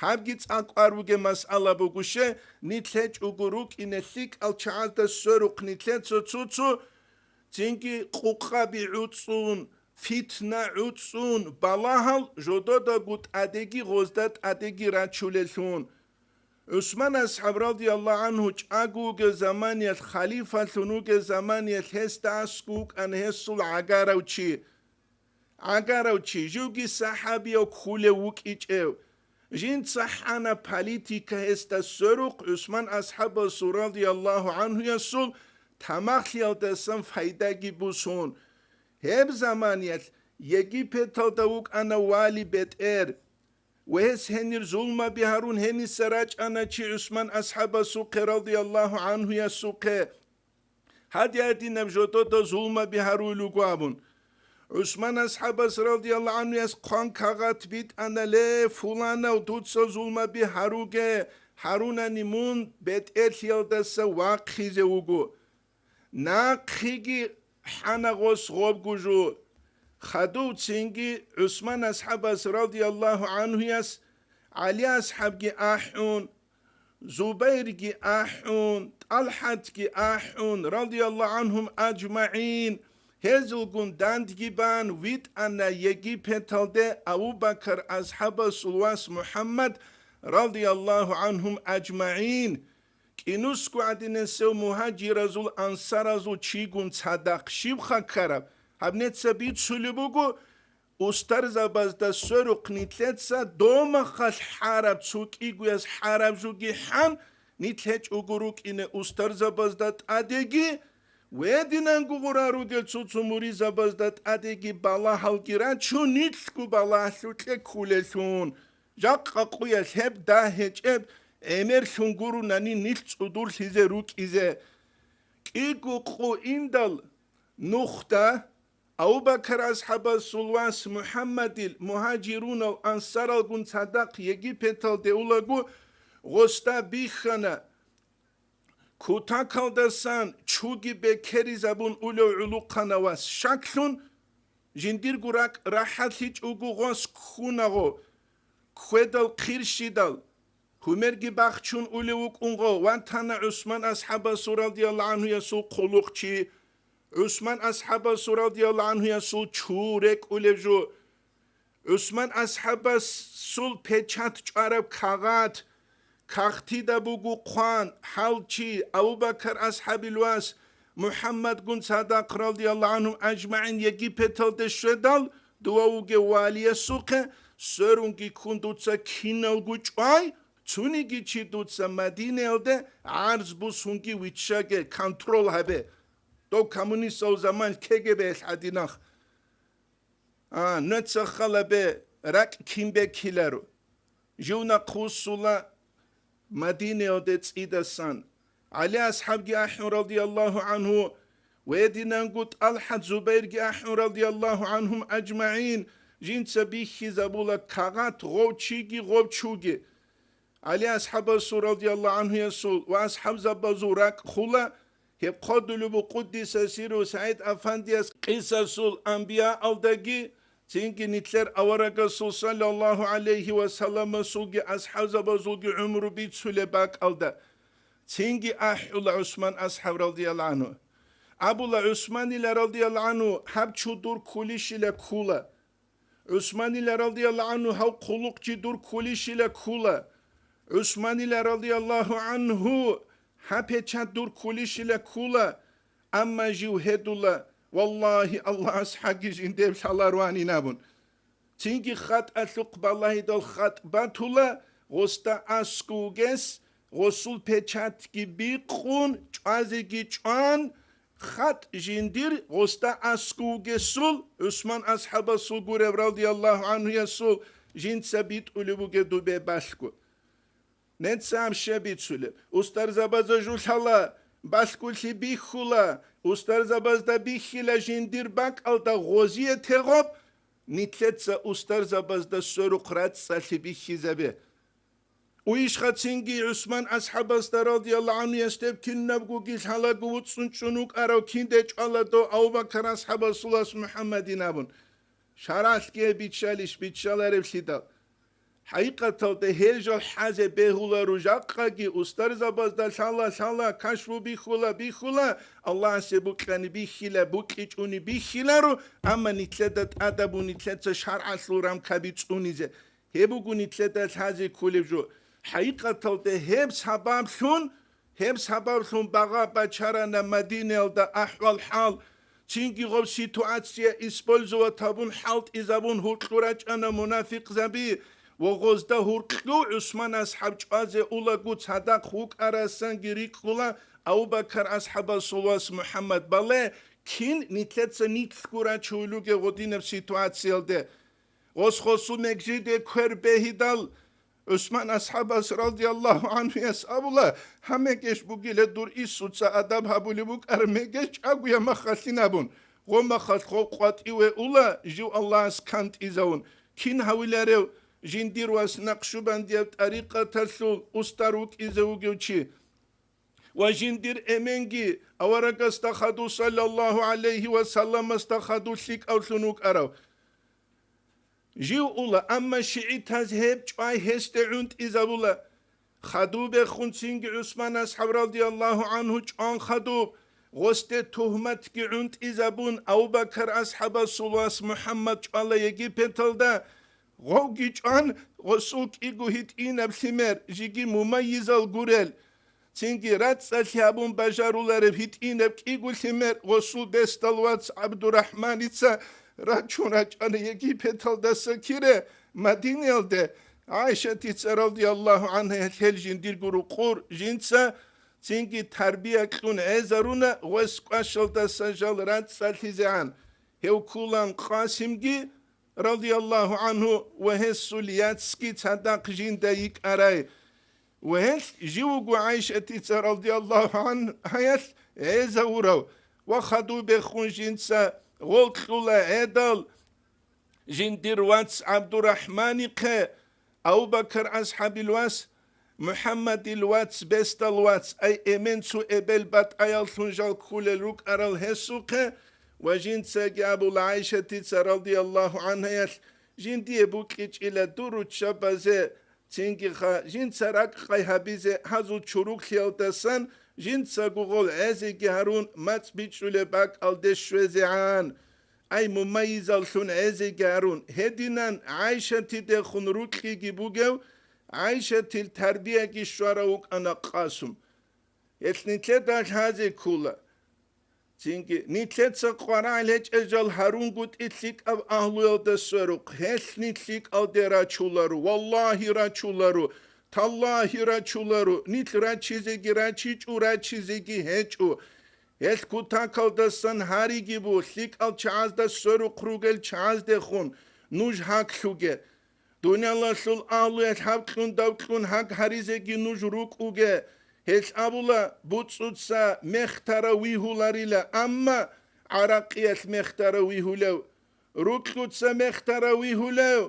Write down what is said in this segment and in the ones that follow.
habgits aqaruge mas'ala bugushe nitlech uguruk inethik alchaaz da soruk nitlet tsutsu tingi quqabi utsun fitna utsun balahal jododa gut adegi gozdat adegi rachulelun Osman ashab radiyallahu anhu çaguge zamaniyet khalifa thunuge zamaniyet hestaskuk an hesul agarawchi jugi sahabiyo khule wukichev jin sahana politika hesta soruk Osman ashab radiyallahu anhu yasul tamakhliyal desam faydagi busun heb zamaniyet Yegipet'ta davuk ana wali beter وهس هنير ظلم بهارون هني سراج أنا شي عثمان أصحاب السوق رضي الله عنه يا سوق هادي هادي نبجوتو دا ظلم بهارون لقوابون عثمان أصحاب رضي الله عنه يا قان كاغات بيت أنا لي فلانا ودوتسا ظلم بهاروغ هارونا نمون بيت إرثيال دسا واقخيزي وغو ناقخيجي حانا غوص غوب جو خدو تسنجي عثمان أصحاب رضي الله عنه يس علي أصحاب أحون زبير أحون طلحة أحون رضي الله عنهم أجمعين هزلقون داند جبان ويت أنا يجي بتلد أبو بكر أصحاب سلواس محمد رضي الله عنهم أجمعين كنوسكو عدن سو مهاجر زول أنصار زول تشيقون صدق شبخا كرب Habnet sabit sulubugu ustar zabazda soruk nitletsa doma khal harab tsuk iguyas harab jugi han nitlech uguruk ine ustar zabazda adegi wedinan guguraru gel tsutsumuri zabazda adegi bala halgira chu nitku bala sutle kulesun jaqqa quyas heb da hecheb emer sunguru nani nit udur size ruk ize kigu qu indal nukhta أبو بكر أصحاب السلواس محمد المهاجرون والأنصار الجن صدق يجي بتل دولة غستا بيخنا كوتاكال دسان چوغي بكري زبون أولو علو قنواس شكلون جندير غراك راحت هيج أوغو غوس كوناغو كويدال قيرشيدال همرگي باخچون أولوك أنغو وانتانا عثمان أصحاب رضي الله عنه يسو قلوقچي عثمان أصحاب رضي الله عنه يسول چورك أولجو عثمان أصحاب سول پچات چارب كاغات كاختي دبوغو قوان حالچي أبو بكر أصحاب الواس محمد قن صدق رضي الله عنهم أجمعين يجي پتل دشدال دواوغي والي سوق سرونگي كندوتسا كينالگو چواي چونيگي چي دوتسا مدينة الده عرض بوسونگي ويتشاگه کنترول هبه دو کمونیست او زمان KGB حدیناخ نتسخل به رک کیم به کیلرو جونا قوسولا مدینه اودت ایدسان علی اصحاب احن رضی الله عنه ويدنا نقول الحد زبير احن رضي الله عنهم اجمعين جين سبيخي زبولا كاغات غوتشيغي غوتشوغي علي اصحاب رضي الله عنه يسول واصحاب زبازورك خلا hep kodulu bu kuddise siru Said Efendiyes kısasul anbiya aldagi çünkü nitler avaraga sul sallallahu aleyhi ve sellem sulgi ashab bazulgi umru bit sülebak alda çünkü ahul Osman ashab radıyallahu anhu Abula Osman ile radıyallahu anhu hep çudur kuliş ile kula Osman ile radıyallahu anhu hav kulukçi dur kuliş ile kula Osman ile radıyallahu anhu Hapeçat dur kuliş ile kula amma jivhedula vallahi Allah ashagi jinde şalarwani nabun çünkü khat asuk vallahi dal khat batula gosta askuges gosul peçat gibi qun çazigi çan khat jindir gosta askugesul Osman ashaba sul gurev radiyallahu anhu yasul jin sabit ulubuge dube basku Netsam şebit sülü. Ustar zabazda julhala, baskulsi bihula, ustar zabazda bihila jindir bak alda goziye tegop, nitletsa ustar zabazda sorukrat salsi bihizabe. O iş katsingi Osman ashabasta radiyallahu anhu yasteb kinnabgu gilhala guvutsun çunuk arav kindeç alado Avbakar ashabasulas Muhammedin abun. Şaraskiye bitşaliş bitşalar evsida. حقیقتا ده هرجال حز بهولا رجاقگی استر زبازدال شالا کشرو بیخولا الله سبوک کنی بیخیله بوکیچ اونی بیخیله رو اما نیتلدت ادب و نیتلدت شرع سلورم کبیچ اونیزه هبوگو نیتلدت حزی کولی جو حقیقتا ده هب سبب بقى بچرنا مدينة ده أحوال حال چینگی غب سیتواتسیا اسپولزو تابون حالت ازابون هورکلوراج انا منافق زبی و غزده هورکلو عثمان اصحاب جاز اولا گوت صدق خوک ارسان گریک خولا او بکر اصحاب سواس محمد باله کین نیتلتسا نیتلکورا چولوگه غدینب سیتواتسیل ده غز خصو مگجیده کر بهیدال Osman ashabas radiyallahu anhu yasabullah hamegesh bugile dur isutsa adab habulibuk armegesh aguya makhasinabun goma khat qat iwe ula ju Allah's kant izaun kin hawilare jindir was naqshuban diye tariqa tasul ustaruk izauguchi wa jindir emengi awaraga stakhadu sallallahu alayhi wa sallam stakhadu sik aw sunuk araw جيو أولا أما شيعي تذهب جواي هستعونت إزابولا خدوب خونسينج عثمان أصحاب رضي الله عنه جان خدوب غست تهمت جعونت إزابون أو بكر أصحاب سلواس محمد جالا يجي بتل دا غوغي جان غسوك إيغو هيت إينب ثمر جيجي مميز الغورل سينجي رات ساليابون بجارولار هيت إينب إيغو ثمر غسول بستلوات عبد الرحمن إتسا Raçunaç anayeki petalda sakire Madinel'de Ayşe titsa radiyallahu anha heljin dirguru kur jinsa çünkü terbiye kılın ezaruna vesqaşalda sajal rat salhizan hevkulan Qasimgi radiyallahu anhu ve hesuliyatski sadak jindayik aray ve jivugu Ayşe titsa radiyallahu anha hayat ezavurav ve khadu be khun jinsa غلطلا ادل جندير واتس عبد الرحمن قه أو بكر أصحاب الواس محمد الواتس بست الواتس أي إمن سو إبل بات أيال سنجال كل الروك أرال هسوقه وجند ساقي أبو العائشة رضي الله عنها جندي بوكيج إلى دورو تشابزه تنجي خا جند سراك خي هبيزه هزو تشوروك خيالتسان جند ساقوغول عزي جهرون مات بيتشولي باك الدشوزيعان أي مميز الخون عزي جهرون هدينان عايشة تدخون روكي جيبوغو عايشة التربية جيشواروك أنا قاسم يتنتلت هذه كولا تنجي نتلت سقوارا عليك أجل هارون قد إتليك أب أهلو يلدسوروك هل نتليك ألدي راچولارو والله راچولارو Tallahi raçuları, nit raçizegi raçiçu raçizegi heçu. El kutakaldasın hari gibi, sik al çağızda soru krugel çağız dehun, nuj hak şuge. Dünyalar sul ağlı et hakkın davkın hak harizegi nuj ruk uge. Hesabula butsutsa mehtara vihularıyla ama arakiyet mehtara vihulev. Ruklutsa mehtara vihulev.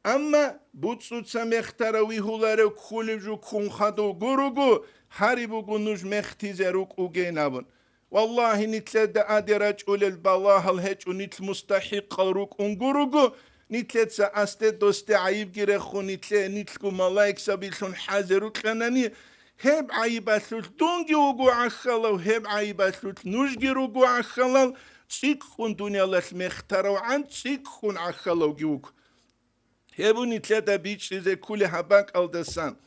Ama butsutsa mehtara vihuları kulivju kunkhadu gurugu haribugu nuj mehtizeruk ugenabun. Wallahi nitlede adiraç ulel balahal heç unitl mustahiqal ruk ungurugu nitletsa aste doste ayib girekhun nitle nitlu malaik sabilsun hazeruk kanani heb ayibasul dungi ugu akhalav heb ayibasul nuj girugu akhalav tsikhun dunyalas mehtara an tsikhun akhalav giuk Hebu nitleda biçrize kule habak aldasan.